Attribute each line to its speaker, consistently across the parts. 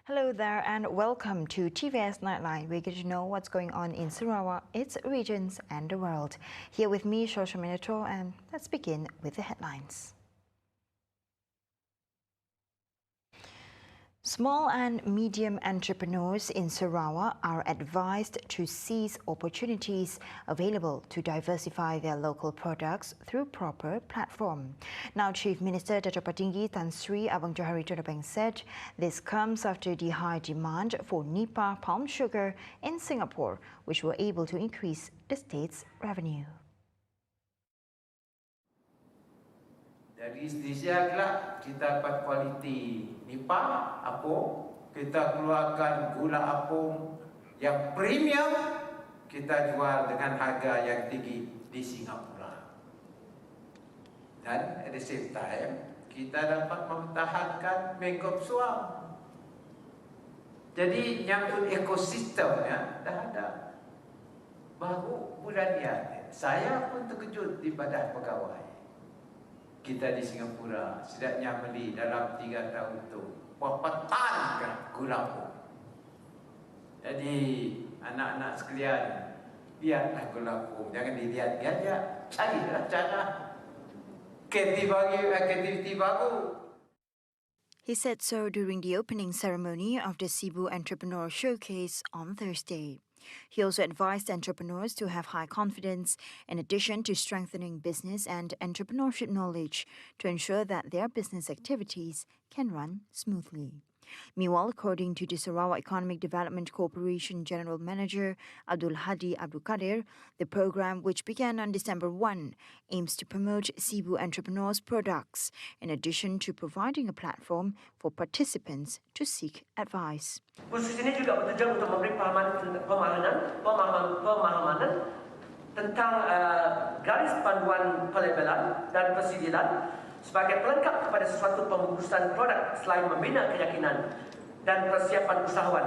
Speaker 1: Hello there and welcome to TVS Nightline. We get to know what's going on in Sarawak, its regions and the world. Here with me, Shosha Minato, and let's begin with the headlines. Small and medium entrepreneurs in Sarawak are advised to seize opportunities available to diversify their local products through proper platform. Now, Chief Minister Datuk Patinggi Tan Sri Abang Johari Todapeng said this comes after the high demand for Nipah palm sugar in Singapore, which were able to increase the state's revenue.
Speaker 2: Dari Indonesia kelak kita dapat kualiti nipah apung, kita keluarkan gula apung yang premium, kita jual dengan harga yang tinggi di Singapura. Dan at the same time kita dapat mempertahankan mangrove swamp. Jadi nyangkut ekosistemnya dah ada. Baru bulan ni saya pun terkejut di badan pegawai kita di Singapura sedapnya beli dalam 3 tahun itu berapa tan gula apung. Jadi anak-anak sekalian, lihatlah gula apung, jangan dilihat saja, carilah cara kreativiti baru.
Speaker 1: He said so during the opening ceremony of the SIBU Entrepreneur Showcase on Thursday. He also advised entrepreneurs to have high confidence in addition to strengthening business and entrepreneurship knowledge to ensure that their business activities can run smoothly. Meanwhile, according to the Sarawak Economic Development Corporation General Manager Abdul Hadi Abdul Kadir, the program, which began on December 1, aims to promote SIBU entrepreneurs' products in addition to providing a platform for participants to seek advice.
Speaker 3: Kursus ini juga bertujuan untuk memberi pemahaman tentang garis panduan pelabelan dan persidilan sebagai pelengkap kepada sesuatu pembungkusan produk selain membina keyakinan dan persiapan usahawan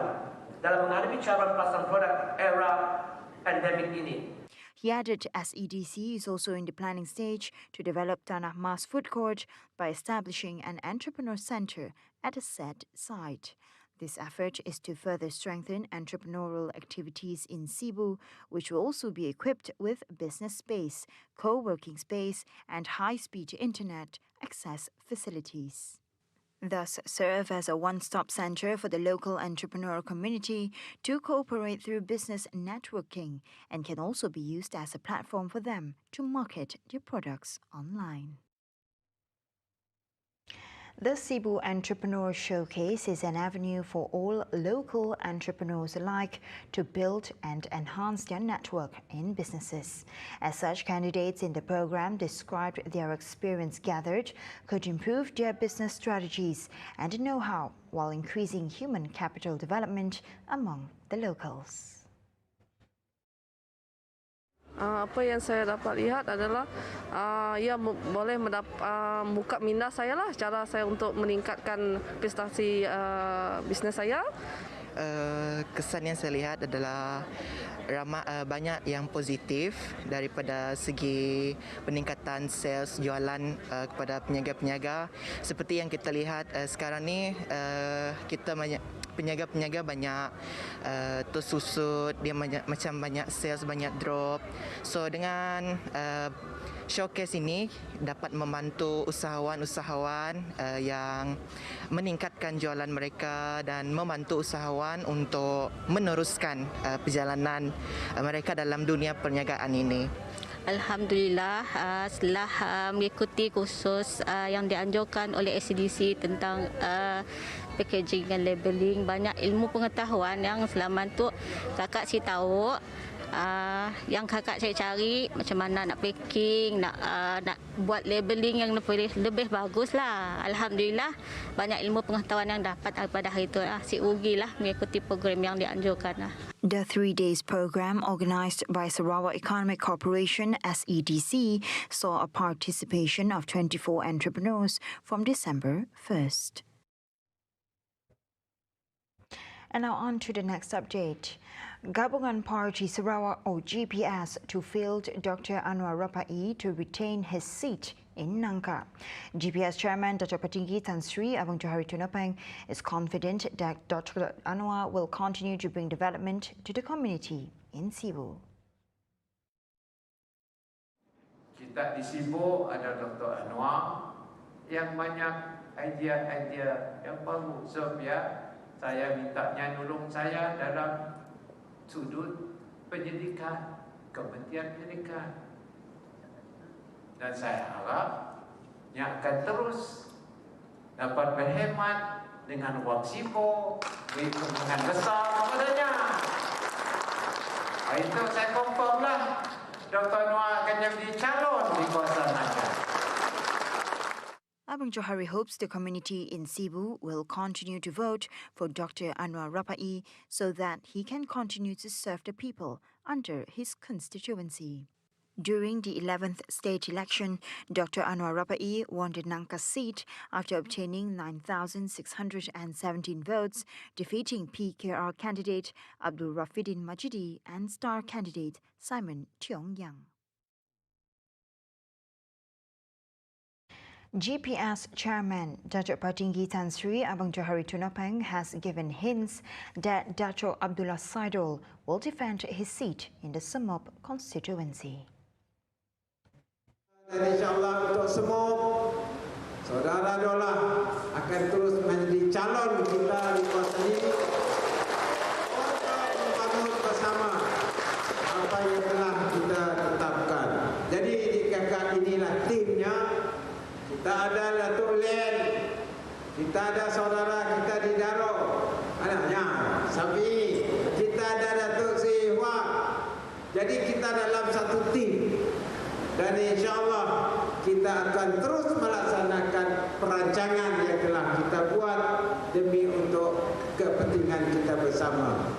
Speaker 3: dalam menghadapi cabaran pelaksanaan produk era pandemik ini.
Speaker 1: He added SEDC is also in the planning stage to develop Tanah Mas Food Court by establishing an entrepreneur center at a said site. This effort is to further strengthen entrepreneurial activities in SIBU, which will also be equipped with business space, co-working space, and high-speed internet access facilities. Thus serve as a one-stop center for the local entrepreneurial community to cooperate through business networking and can also be used as a platform for them to market their products online. The SIBU Entrepreneur Showcase is an avenue for all local entrepreneurs alike to build and enhance their network in businesses. As such, candidates in the program described their experience gathered could improve their business strategies and know-how while increasing human capital development among the locals.
Speaker 4: Apa yang saya dapat lihat adalah ia boleh buka minda saya lah, cara saya untuk meningkatkan prestasi bisnes saya.
Speaker 5: Kesan yang saya lihat adalah banyak yang positif daripada segi peningkatan sales jualan kepada peniaga-peniaga. Seperti yang kita lihat sekarang ni, kita banyak peniaga-peniaga banyak tersusut, dia macam banyak sales, banyak drop. So dengan showcase ini dapat membantu usahawan-usahawan yang meningkatkan jualan mereka dan membantu usahawan untuk meneruskan perjalanan mereka dalam dunia perniagaan ini.
Speaker 6: Alhamdulillah, setelah mengikuti kursus yang dianjurkan oleh SEDC tentang packaging dan labeling, banyak ilmu pengetahuan yang selama tu kakak saya tahu. Yang kakak saya cari macam mana nak packing, nak buat labeling yang lebih bagus lah. Alhamdulillah, banyak ilmu pengetahuan yang dapat pada hari itu. Si rugilah mengikuti program yang dianjurkan.
Speaker 1: The 3 days program organized by Sarawak Economic Corporation SEDC saw a participation of 24 entrepreneurs from December 1st. And now on to the next update. Gabungan Party Sarawak or GPS to field Dr. ANNUAR RAPAEE to retain his seat in NANGKA. GPS Chairman Datuk Petinggi Tan Sri Abang Johari Tunapeng is confident that Dr. ANNUAR will continue to bring development to the community in SIBU.
Speaker 2: Kita di SIBU ada Dr. ANNUAR yang banyak idea-idea yang baru. Sebab saya mintanya nolong saya dalam sudut pendidikan, Kementerian Pendidikan. Dan saya harap yang akan terus dapat berhemat dengan wang SIBU, beri kembangan besar kepadanya. Itu saya confirm lah, Dr. ANNUAR akan jadi calon di kawasan NANGKA.
Speaker 1: Abang Johari hopes the community in SIBU will continue to vote for Dr. ANNUAR RAPAEE so that he can continue to serve the people under his constituency. During the 11th state election, Dr. ANNUAR RAPAEE won the NANGKA seat after obtaining 9,617 votes, defeating PKR candidate Abdul Rafidin Majidi and star candidate Simon Tiong Yang. GPS Chairman Datuk Petinggi Tan Sri Abang Johari Tunapeng has given hints that Datuk Abdullah Saidul will defend his seat in the Semop constituency.
Speaker 7: Dan insyaAllah untuk semua saudara dola akan terus menjadi calon kita di kawasan ini untuk membangun bersama apa yang telah kita tetapkan. Jadi di kakak inilah timnya. Kita ada Datuk Len, kita ada saudara kita di Daro, anaknya Safi, kita ada Datuk Sihwa. Jadi kita dalam satu tim. Dan insyaAllah kita akan terus melaksanakan perancangan yang telah kita buat demi untuk kepentingan kita bersama.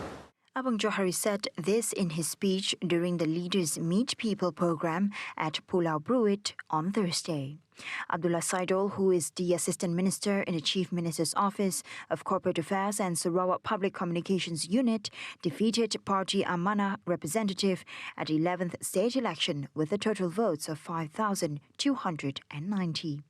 Speaker 1: Abang Johari said this in his speech during the Leaders Meet People program at Pulau Bruit on Thursday. Abdullah Saidul, who is the Assistant Minister in the Chief Minister's Office of Corporate Affairs and Sarawak Public Communications Unit, defeated Parti Amanah representative at the 11th state election with a total votes of 5,290.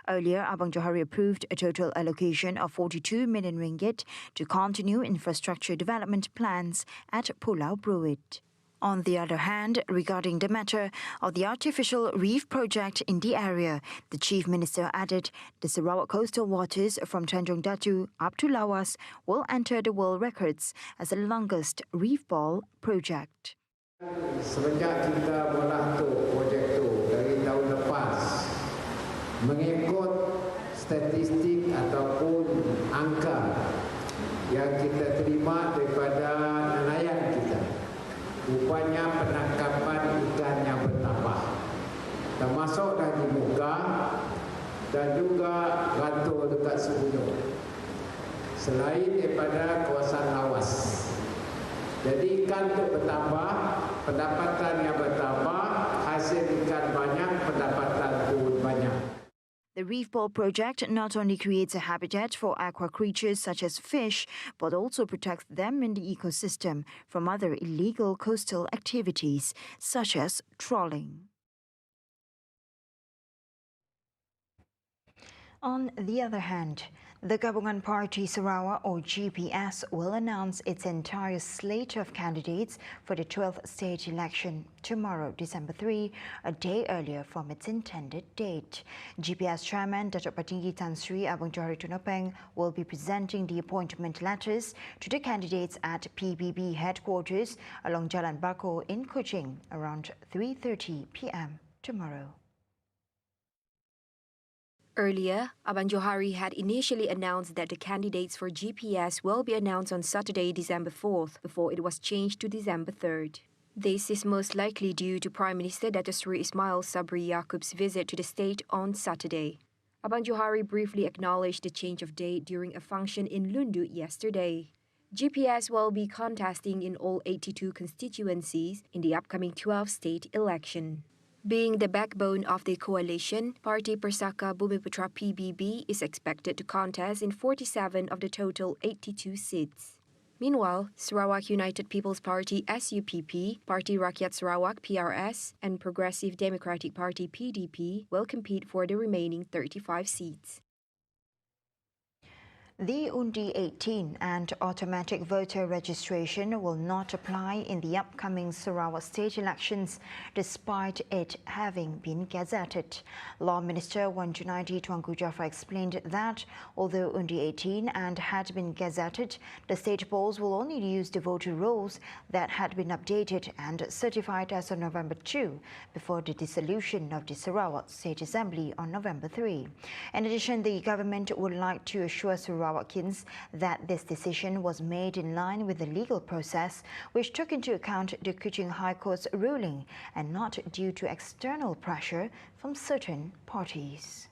Speaker 1: Earlier, Abang Johari approved a total allocation of 42 million ringgit to continue infrastructure development plans at Pulau Bruit. On the other hand, regarding the matter of the artificial reef project in the area, the Chief Minister added the Sarawak coastal waters from Tanjung Datu up to Lawas will enter the world records as the longest reef ball project.
Speaker 7: Semenjak kita melakukan projek itu dari tahun lepas, mengikut statistik ataupun angka yang kita terima daripada nelayan kita, rupanya penangkapan ikan yang bertambah, termasuk dari muka dan juga rantul dekat Sebunyuk, selain daripada kawasan Lawas. Jadi ikan itu bertambah, pendapatan yang bertambah, hasil ikan banyak, pendapatan pun banyak.
Speaker 1: The Reef Ball project not only creates a habitat for aqua creatures such as fish, but also protects them in the ecosystem from other illegal coastal activities, such as trawling. On the other hand, the Gabungan Party Sarawak, or GPS, will announce its entire slate of candidates for the 12th state election tomorrow, December 3, a day earlier from its intended date. GPS Chairman Datuk Petinggi Tan Sri Abang Johari Tunapeng will be presenting the appointment letters to the candidates at PBB headquarters along Jalan Bako in Kuching around 3:30 p.m. tomorrow.
Speaker 8: Earlier, Abang Johari had initially announced that the candidates for GPS will be announced on Saturday, December 4th, before it was changed to December 3rd. This is most likely due to Prime Minister Datuk Seri Ismail Sabri Yaakob's visit to the state on Saturday. Abang Johari briefly acknowledged the change of date during a function in Lundu yesterday. GPS will be contesting in all 82 constituencies in the upcoming 12th state election. Being the backbone of the coalition, Parti Persaka Bumiputra PBB is expected to contest in 47 of the total 82 seats. Meanwhile, Sarawak United People's Party SUPP, Parti Rakyat Sarawak PRS, and Progressive Democratic Party PDP will compete for the remaining 35 seats.
Speaker 1: The Undi 18 and automatic voter registration will not apply in the upcoming Sarawak state elections, despite it having been gazetted. Law Minister Wan Junaidi Tuanku Jaafar explained that although Undi 18 and had been gazetted, the state polls will only use the voter rolls that had been updated and certified as of November 2 before the dissolution of the Sarawak State Assembly on November 3. In addition, the government would like to assure Sarawakians that this decision was made in line with the legal process, which took into account the Kuching High Court's ruling and not due to external pressure from certain parties.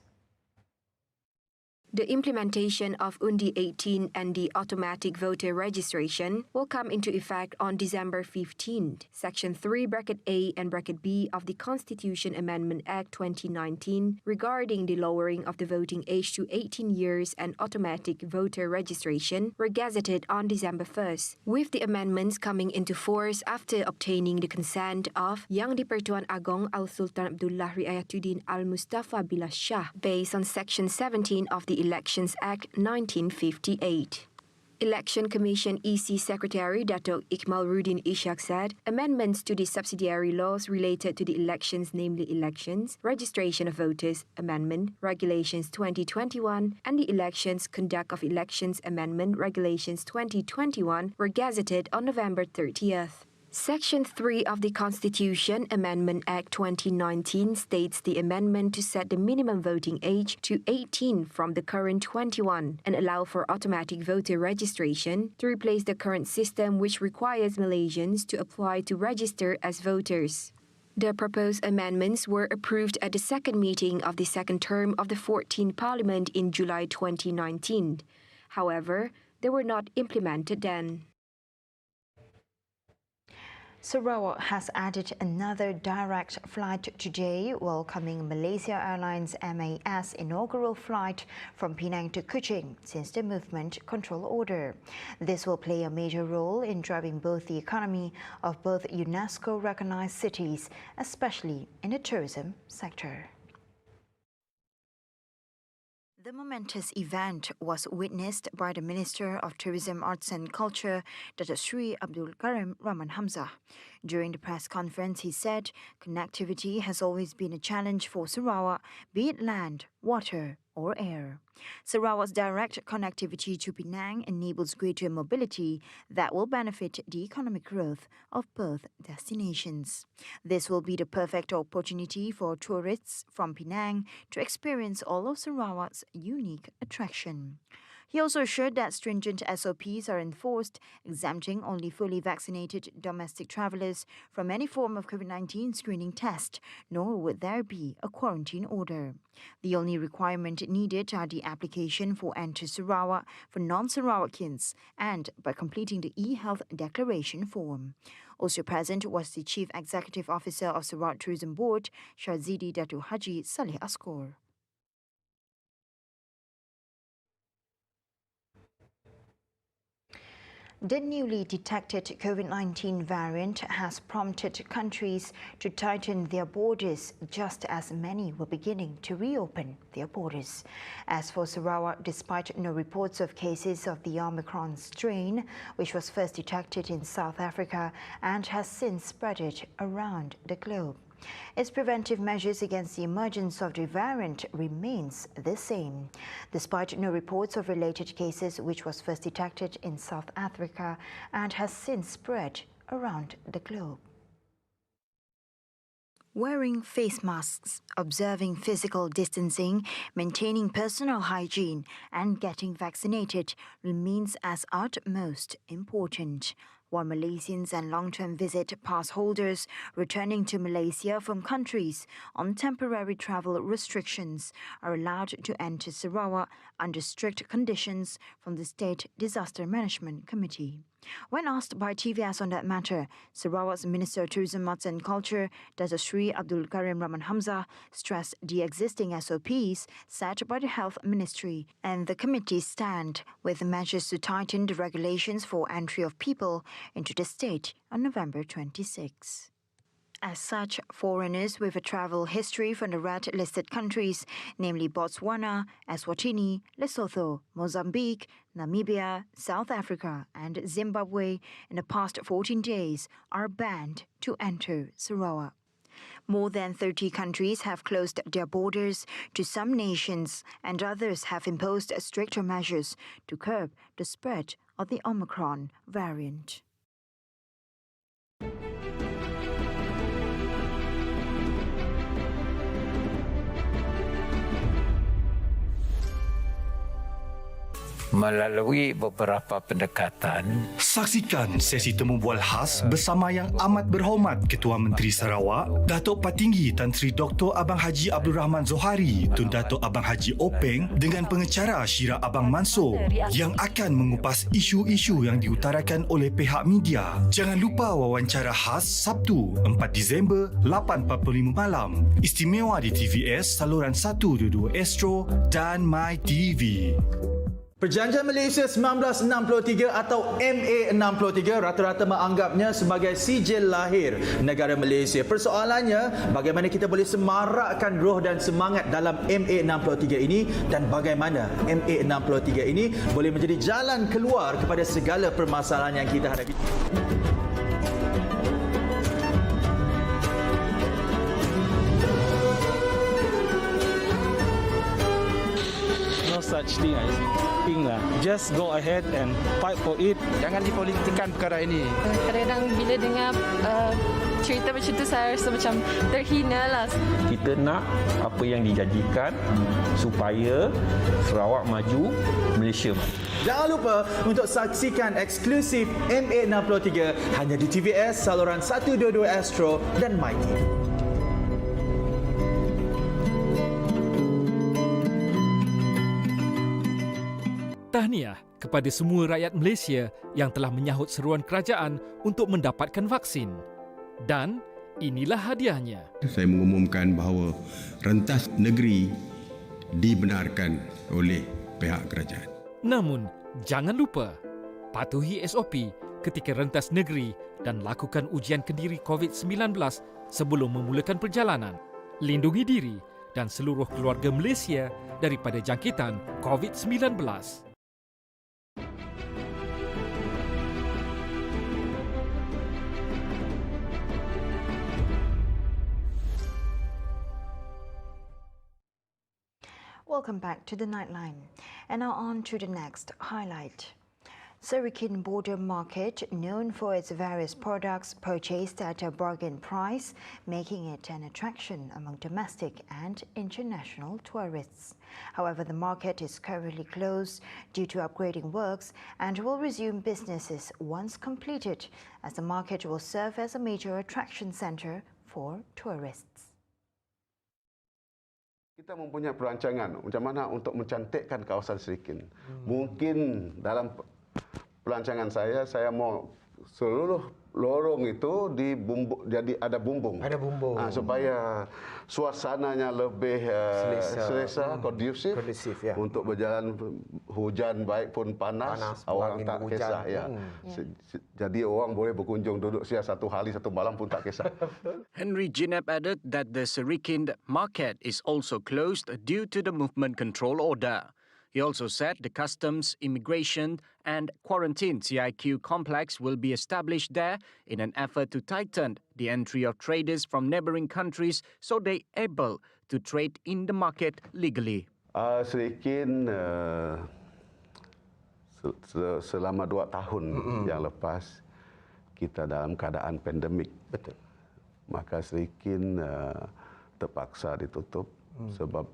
Speaker 8: The implementation of Undi 18 and the automatic voter registration will come into effect on December 15th. Section 3 Bracket A and Bracket B of the Constitution Amendment Act 2019 regarding the lowering of the voting age to 18 years and automatic voter registration were gazetted on December 1st, with the amendments coming into force after obtaining the consent of Yang di-Pertuan Agong Al-Sultan Abdullah Riayatuddin Al-Mustafa Billah Shah based on Section 17 of the Elections Act 1958. Election Commission EC Secretary Datuk Iqmal Rudin Ishak said amendments to the subsidiary laws related to the elections, namely Elections, Registration of Voters Amendment, Regulations 2021 and the Elections Conduct of Elections Amendment, Regulations 2021 were gazetted on November 30th. Section 3 of the Constitution Amendment Act 2019 states the amendment to set the minimum voting age to 18 from the current 21 and allow for automatic voter registration to replace the current system which requires Malaysians to apply to register as voters. The proposed amendments were approved at the second meeting of the second term of the 14th Parliament in July 2019. However, they were not implemented then.
Speaker 1: Sarawak has added another direct flight today, welcoming Malaysia Airlines MAS inaugural flight from Penang to Kuching since the movement control order. This will play a major role in driving both the economy of both UNESCO-recognized cities, especially in the tourism sector. The momentous event was witnessed by the Minister of Tourism, Arts and Culture, Datuk Sri Abdul Karim Rahman Hamzah. During the press conference, he said connectivity has always been a challenge for Sarawak, be it land, water or air. Sarawak's direct connectivity to Penang enables greater mobility that will benefit the economic growth of both destinations. This will be the perfect opportunity for tourists from Penang to experience all of Sarawak's unique attraction. He also assured that stringent SOPs are enforced, exempting only fully vaccinated domestic travellers from any form of COVID-19 screening test, nor would there be a quarantine order. The only requirement needed are the application for Enter Sarawak for non-Sarawakians and by completing the e-health declaration form. Also present was the Chief Executive Officer of Sarawak Tourism Board, Shazidi Datu Haji Saleh Askor. The newly detected COVID-19 variant has prompted countries to tighten their borders just as many were beginning to reopen their borders. As for Sarawak, despite no reports of cases of the Omicron strain, which was first detected in South Africa and has since spread around the globe, its preventive measures against the emergence of the variant remains the same. Despite no reports of related cases, which was first detected in South Africa and has since spread around the globe. Wearing face masks, observing physical distancing, maintaining personal hygiene, and getting vaccinated remains as utmost important. While Malaysians and long-term visit pass holders returning to Malaysia from countries on temporary travel restrictions are allowed to enter Sarawak under strict conditions from the State Disaster Management Committee. When asked by TVS on that matter, Sarawak's Minister of Tourism, Arts and Culture, Dr. Sri Abdul Karim Rahman Hamzah, stressed the existing SOPs set by the Health Ministry and the committee's stand with measures to tighten the regulations for entry of people into the state on November 26. As such, foreigners with a travel history from the red-listed countries, namely Botswana, Eswatini, Lesotho, Mozambique, Namibia, South Africa and Zimbabwe in the past 14 days are banned to enter Sarawak. More than 30 countries have closed their borders to some nations and others have imposed stricter measures to curb the spread of the Omicron variant.
Speaker 2: Melalui beberapa pendekatan.
Speaker 9: Saksikan sesi temu bual khas bersama Yang Amat Berhormat Ketua Menteri Sarawak, Datuk Patinggi Tan Sri Dr. Abang Haji Abdul Rahman Zohari, Tun Datuk Abang Haji Openg dengan pengecara Syira Abang Mansor yang akan mengupas isu-isu yang diutarakan oleh pihak media. Jangan lupa wawancara khas Sabtu 4 Disember 8.45 malam. Istimewa di TVS saluran 122 Astro dan My TV.
Speaker 10: Perjanjian Malaysia 1963 atau MA63 rata-rata menganggapnya sebagai sijil lahir negara Malaysia. Persoalannya, bagaimana kita boleh semarakkan roh dan semangat dalam MA63 ini dan bagaimana MA63 ini boleh menjadi jalan keluar kepada segala permasalahan yang kita hadapi.
Speaker 11: No such thing as lah. Just go ahead and fight for it.
Speaker 12: Jangan dipolitikkan perkara ini.
Speaker 13: Kadang-kadang bila dengar cerita macam tu saya rasa macam terhina lah.
Speaker 14: Kita nak apa yang dijanjikan supaya Sarawak maju, Malaysia maju.
Speaker 10: Jangan lupa untuk saksikan eksklusif MA63 hanya di TVS saluran 122 Astro dan My TV.
Speaker 15: Tahniah kepada semua rakyat Malaysia yang telah menyahut seruan kerajaan untuk mendapatkan vaksin. Dan inilah hadiahnya.
Speaker 16: Saya mengumumkan bahawa rentas negeri dibenarkan oleh pihak kerajaan.
Speaker 15: Namun, jangan lupa patuhi SOP ketika rentas negeri dan lakukan ujian kendiri COVID-19 sebelum memulakan perjalanan. Lindungi diri dan seluruh keluarga Malaysia daripada jangkitan COVID-19.
Speaker 1: Welcome back to the Nightline. And now on to the next highlight. Sarawak border market, known for its various products purchased at a bargain price, making it an attraction among domestic and international tourists. However, the market is currently closed due to upgrading works and will resume businesses once completed, as the market will serve as a major attraction centre for tourists.
Speaker 17: Kita mempunyai perancangan macam mana untuk mencantikkan kawasan Serikin. Mungkin dalam perancangan saya mau seluruh lorong itu jadi ada bumbung. Ada bumbung. Supaya suasananya lebih selesa, kondusif ya. Untuk berjalan hujan baik pun panas orang tak kisah ya. Jadi orang boleh berkunjung duduk sia satu hari satu malam pun tak kisah.
Speaker 18: Henry Jinep added that the Serikin market is also closed due to the movement control order. He also said the customs, immigration and quarantine CIQ complex will be established there in an effort to tighten the entry of traders from neighbouring countries so they able to trade in the market legally.
Speaker 17: Serikin selama 2 tahun yang lepas kita dalam keadaan pandemik. Betul. Maka Serikin terpaksa ditutup sebab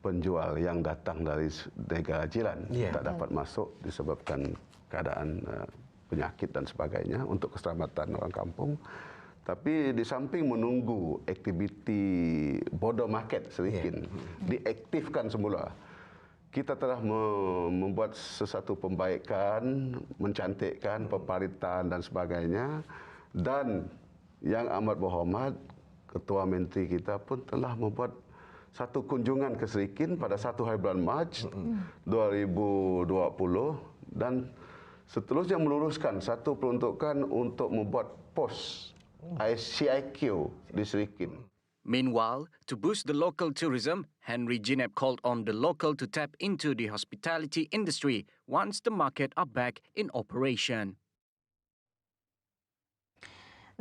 Speaker 17: penjual yang datang dari negara jiran tak dapat masuk disebabkan keadaan penyakit dan sebagainya untuk keselamatan orang kampung. Tapi di samping menunggu aktiviti border market Serikin diaktifkan semula, kita telah membuat sesuatu pembaikan, mencantikkan peparitan dan sebagainya. Dan yang amat berhormat, Ketua Menteri kita pun telah membuat satu kunjungan ke Serikin pada 1 hari bulan Mac 2020 dan seterusnya meluruskan satu peruntukan untuk membuat pos CIQ di Serikin.
Speaker 18: Meanwhile, to boost the local tourism, Henry Ginep called on the local to tap into the hospitality industry once the market are back in operation.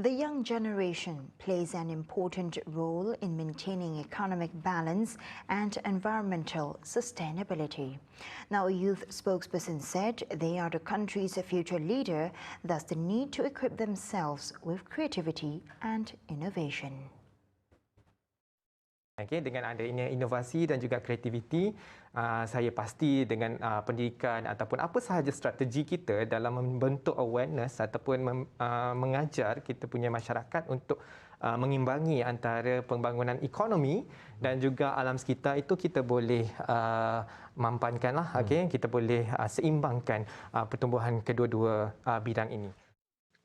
Speaker 1: The young generation plays an important role in maintaining economic balance and environmental sustainability. Now, a youth spokesperson said they are the country's future leader, thus the need to equip themselves with creativity and innovation.
Speaker 19: Okay, dengan adanya inovasi dan juga kreativiti, saya pasti dengan pendidikan ataupun apa sahaja strategi kita dalam membentuk awareness ataupun mengajar kita punya masyarakat untuk mengimbangi antara pembangunan ekonomi dan juga alam sekitar itu kita boleh mampankanlah, okay? Kita boleh seimbangkan pertumbuhan kedua-dua bidang ini.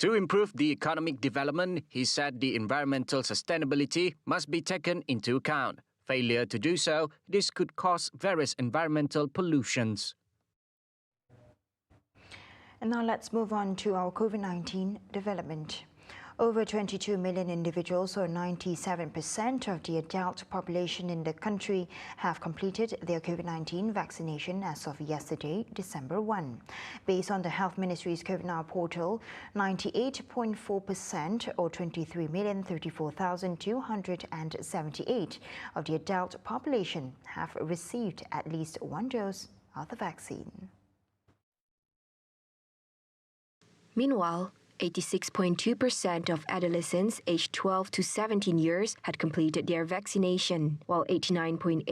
Speaker 18: To improve the economic development, he said the environmental sustainability must be taken into account. Failure to do so, this could cause various environmental pollutions.
Speaker 1: And now let's move on to our COVID-19 development. Over 22 million individuals, or 97% of the adult population in the country, have completed their COVID-19 vaccination as of yesterday, December 1. Based on the Health Ministry's COVID Now portal, 98.4%, or 23,034,278 of the adult population have received at least one dose of the vaccine.
Speaker 8: Meanwhile, 86.2% of adolescents aged 12 to 17 years had completed their vaccination, while 89.8%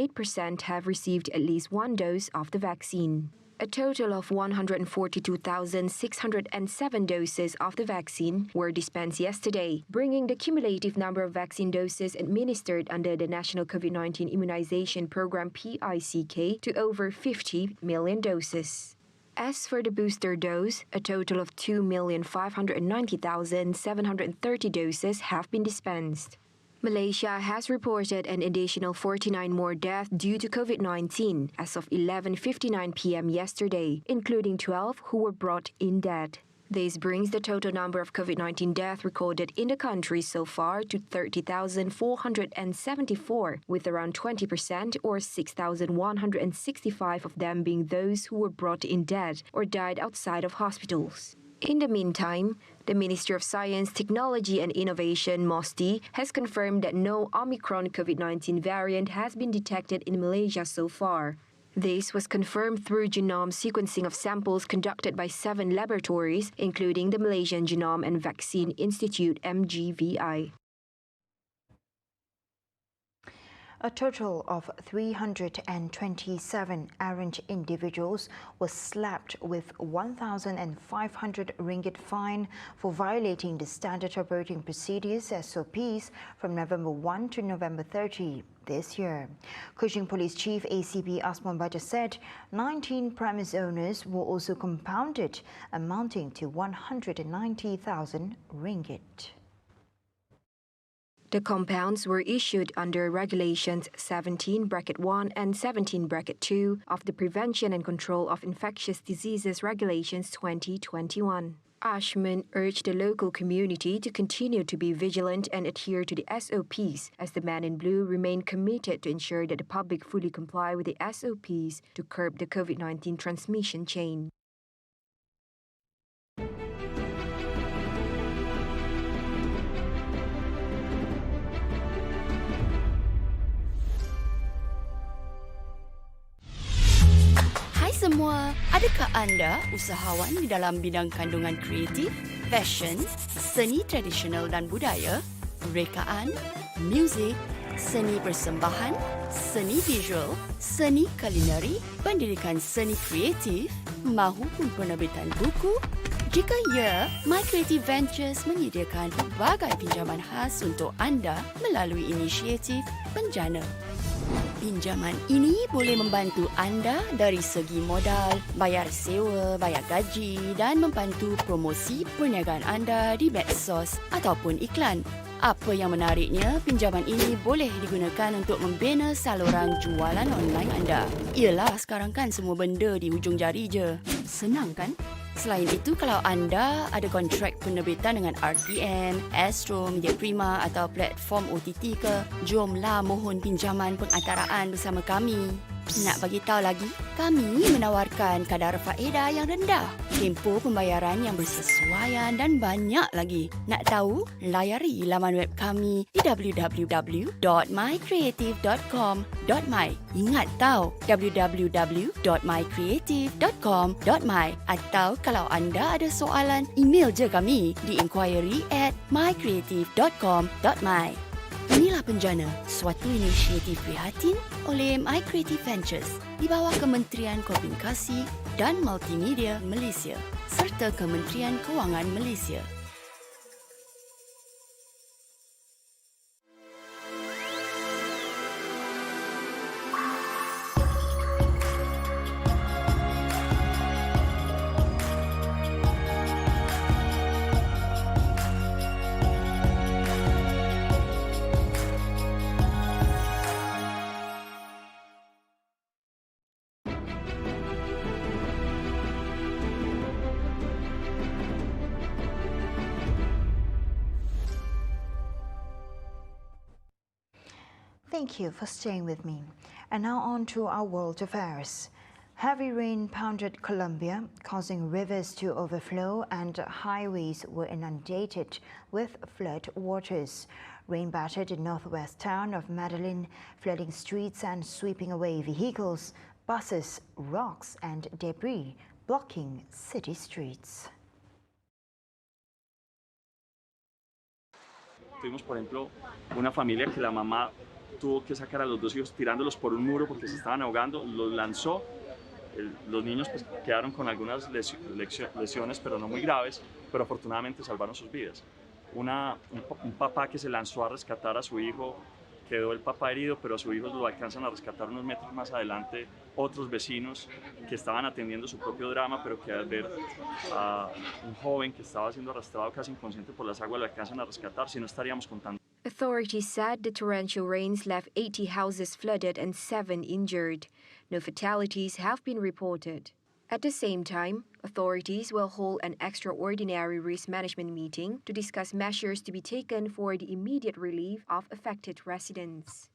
Speaker 8: have received at least one dose of the vaccine. A total of 142,607 doses of the vaccine were dispensed yesterday, bringing the cumulative number of vaccine doses administered under the National COVID-19 Immunization Program PICK to over 50 million doses. As for the booster dose, a total of 2,590,730 doses have been dispensed. Malaysia has reported an additional 49 more deaths due to COVID-19 as of 11:59 p.m. yesterday, including 12 who were brought in dead. This brings the total number of COVID-19 deaths recorded in the country so far to 30,474, with around 20% or 6,165 of them being those who were brought in dead or died outside of hospitals. In the meantime, the Ministry of Science, Technology and Innovation, MOSTI, has confirmed that no Omicron COVID-19 variant has been detected in Malaysia so far. This was confirmed through genome sequencing of samples conducted by 7 laboratories, including the Malaysian Genome and Vaccine Institute, MGVI.
Speaker 1: A total of 327 errant individuals were slapped with 1,500 ringgit fine for violating the Standard Operating Procedures (SOPs) from November 1 to November 30 this year. Kuching Police Chief ACP Asman Baja said 19 premise owners were also compounded, amounting to 190,000 ringgit.
Speaker 8: The compounds were issued under Regulations 17(1) and 17(2) of the Prevention and Control of Infectious Diseases Regulations 2021. Ashman urged the local community to continue to be vigilant and adhere to the SOPs, as the Man in Blue remain committed to ensure that the public fully comply with the SOPs to curb the COVID-19 transmission chain.
Speaker 20: Semua, adakah anda usahawan di dalam bidang kandungan kreatif, fashion, seni tradisional dan budaya, rekaan, muzik, seni persembahan, seni visual, seni kulineri, pendidikan seni kreatif, mahupun penerbitan buku? Jika ya, My Creative Ventures menyediakan pelbagai pinjaman khas untuk anda melalui inisiatif Penjana. Pinjaman ini boleh membantu anda dari segi modal, bayar sewa, bayar gaji dan membantu promosi perniagaan anda di medsos ataupun iklan. Apa yang menariknya, pinjaman ini boleh digunakan untuk membina saluran jualan online anda. Ialah sekarang kan semua benda di hujung jari je. Senang kan? Selain itu, kalau anda ada kontrak penerbitan dengan RTM, Astro, Media Prima atau platform OTT ke, jomlah mohon pinjaman pengantaraan bersama kami. Nak bagi tahu lagi, kami menawarkan kadar faedah yang rendah, tempoh pembayaran yang bersesuaian dan banyak lagi. Nak tahu? Layari laman web kami di www.mycreative.com.my. Ingat tahu, www.mycreative.com.my. Atau kalau anda ada soalan, email je kami di inquiry@mycreative.com.my. Inilah Penjana, suatu inisiatif prihatin oleh My Creative Ventures di bawah Kementerian Komunikasi dan Multimedia Malaysia serta Kementerian Kewangan Malaysia.
Speaker 1: Thank you for staying with me. And now on to our world affairs. Heavy rain pounded Colombia, causing rivers to overflow and highways were inundated with flood waters. Rain battered the northwest town of Medellin, flooding streets and sweeping away vehicles, buses, rocks and debris, blocking city streets.
Speaker 21: Tuvimos, por ejemplo, una familia que la mamá tuvo que sacar a los dos hijos tirándolos por un muro porque se estaban ahogando, los lanzó. Los niños pues, quedaron con algunas lesiones, pero no muy graves, pero afortunadamente salvaron sus vidas. Un papá que se lanzó a rescatar a su hijo, quedó el papá herido, pero a su hijo lo alcanzan a rescatar unos metros más adelante otros vecinos que estaban atendiendo su propio drama, pero que al ver a un joven que estaba siendo arrastrado casi inconsciente por las aguas lo alcanzan a rescatar, si no estaríamos contando.
Speaker 8: Authorities said the torrential rains left 80 houses flooded and 7 injured. No fatalities have been reported. At the same time, authorities will hold an extraordinary risk management meeting to discuss measures to be taken for the immediate relief of affected residents.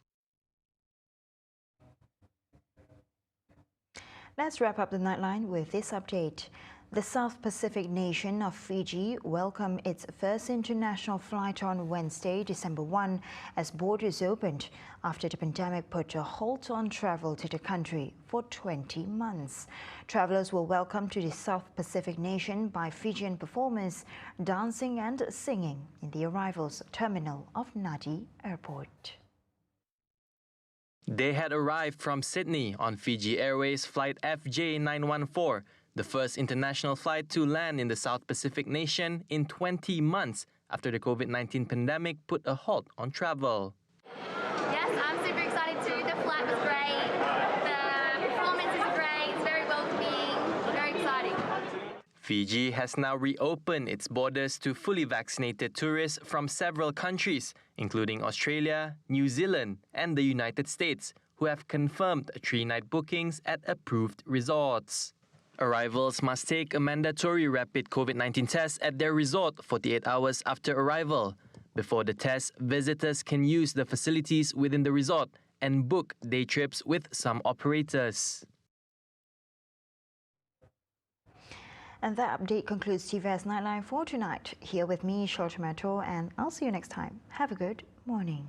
Speaker 1: Let's wrap up the Nightline with this update. The South Pacific nation of Fiji welcomed its first international flight on Wednesday, December 1, as borders opened after the pandemic put a halt on travel to the country for 20 months. Travellers were welcomed to the South Pacific nation by Fijian performers dancing and singing in the arrivals terminal of Nadi Airport.
Speaker 22: They had arrived from Sydney on Fiji Airways flight FJ914, the first international flight to land in the South Pacific nation in 20 months after the COVID-19 pandemic put a halt on travel.
Speaker 23: Yes, I'm super excited too. The flight was great. The performance is great. It's very welcoming. Very exciting.
Speaker 22: Fiji has now reopened its borders to fully vaccinated tourists from several countries, including Australia, New Zealand, and the United States, who have confirmed 3-night bookings at approved resorts. Arrivals must take a mandatory rapid COVID-19 test at their resort 48 hours after arrival. Before the test, visitors can use the facilities within the resort and book day trips with some operators.
Speaker 1: And that update concludes TVS Nightline for tonight. Here with me, Shorter Metro, and I'll see you next time. Have a good morning.